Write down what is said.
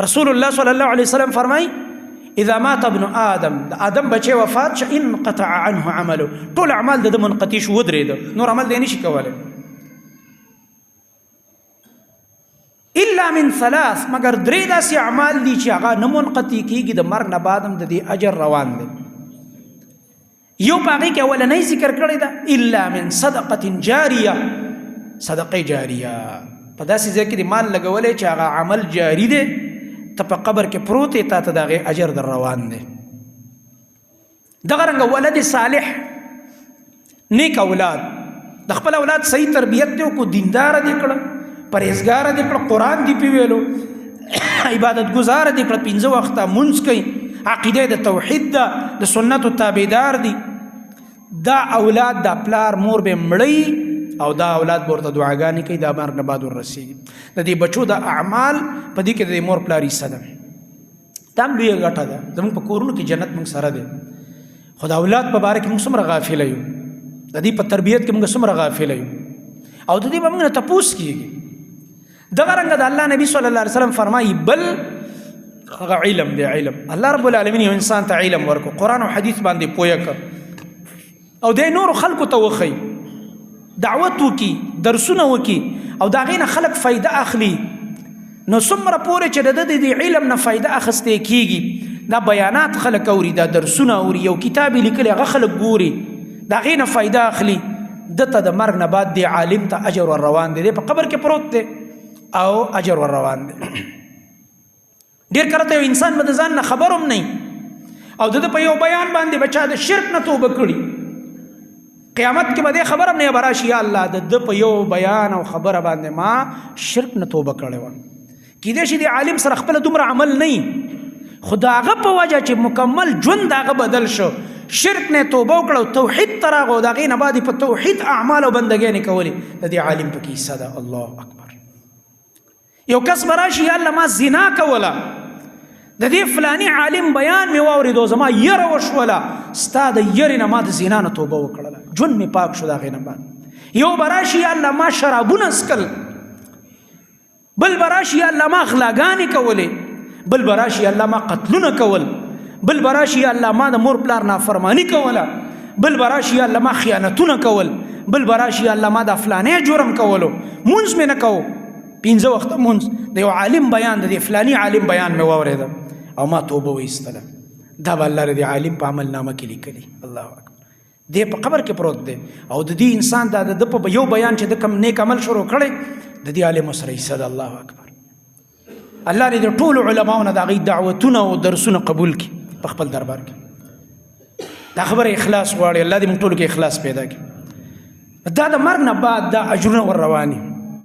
رسول الله صلی الله علیه وسلم فرمای اذا مات ابن آدم د آدم بچی وفات شه انقطع عنه عمله ټول اعمال د منقطع شو ودرېده نور عمل دی نشي کولی الا من ثلاث مگر درې داسې اعمال دي چې هغه نه منقطع کېږي د مرګ نه بعد هم د دې اجر روان دی یو په هغې کې اولنۍ ذکر کړې ده الا من صدقة جاریه صدقه جاریه په داسې ځای کې د مال لګولی چې هغه عمل جاري دی ته په قبر کې پروت یې تا ته د هغې اجر در روان دی دغه رنګه ولد صالح نیک اولاد د خپل اولاد صحیح تربیت دی وکړو دینداره دې کړه پرهیزګاره دې کړه قرآن دې پې ویلو عبادت ګزاره دې کړه 5 وخته مونځ کوي عقیده د توحید ده د سنتو تابعدار دي دا اولاد دا پلار مور به مړی او دا اولاد به ورته دعاګانې کوي دا مرګ نه بعد وررسېږي د دې بچو د اعمال په دې کې د مور پلار حصه ده دا هم لویه ګټه ده زموږ په کورونو کې جنت موږ سره دی خو د اولاد په باره کې موږ څومره غافله یو د دې په تربیت کې موږ څومره غافله یو او د دې به موږ نه تپوس کېږي دغه رنګه د الله نبی صلی الله علیه وسلم فرمایي بل هغه علم دی علم الله رب العالمین یو انسان ته علم ورکو قرآن او حدیث باندې پوهه کړ او د نورو خلکو ته وښیي دعوت وکړي درسونه وکړي او د هغې نه خلک فایده اخلي نو څومره پورې چې د دې علم نه فایده اخیستی کېږي دا بیانات خلک اوري دا درسونه اوري یو کتاب یې لیکلی هغه خلک ګوري د هغې نه فایده اخلي دته د مرګ نه بعد دی عالم ته اجر ور روان دی په قبر کې پروت دی او اجر ور روان دی ډېر کله ته یو انسان به د ځان نه خبر هم نه او د په یو بیان باندې بچا د شرک نه توبه کړي قیامت کې به دې خبر هم نه به راشي یا الله د په یو بیان او خبره باندې ما شرک نه توبه کړې وه کیدای شي د عالم سره خپله دومره عمل نه خو د هغه په وجه چې مکمل ژوند د هغه بدل شو شرک نه توبه وکړه او توحید ته راغی او د هغې نه بعد په توحید اعمال او بندګیانې کولې د دې عالم پکې حصه ده الله اکبر یو کس به راشي یا الله ما زنا کوله د دې فلاني عالم بیان مې واورېدو زما یره وشوله ستا د یرې نه ما د زنا نه توبه وکړله ژوند مې پاک شو د هغې نه بعد یو به راشي یا الله ما شرابونه څکل بل به راشي یا الله ما غلاګانې کولې بل به راشي یا الله ما قتلونه کول بل به راشي یا الله ما د مور پلار نافرماني کوله بل به راشي یا الله ما خیانتونه کول بل به راشي یا الله ما د فلانی جرم کولو مونځ مې نه کوو 5 وخته مونځ د یو عالم بیان د فلانی عالم بیان مې واورېده او ما توبه وایستله دا به الله د عالم په عمل نامه کې لیکلي الله اکبر دی په قبر کې پروت دی او د دې انسان د په یو بیان چې د کوم نیک عمل شروع کړی د دې عالم سره حصه ده الله اکبر الله دې د ټولو علماو نه د هغوی دعوتونه او درسونه قبول کړي په خپل دربار کې دا خبره اخلاص غواړي الله دې موږ ټولو کې اخلاص پیدا کړي دا د مرګ نه بعد دا اجرونه ور رواني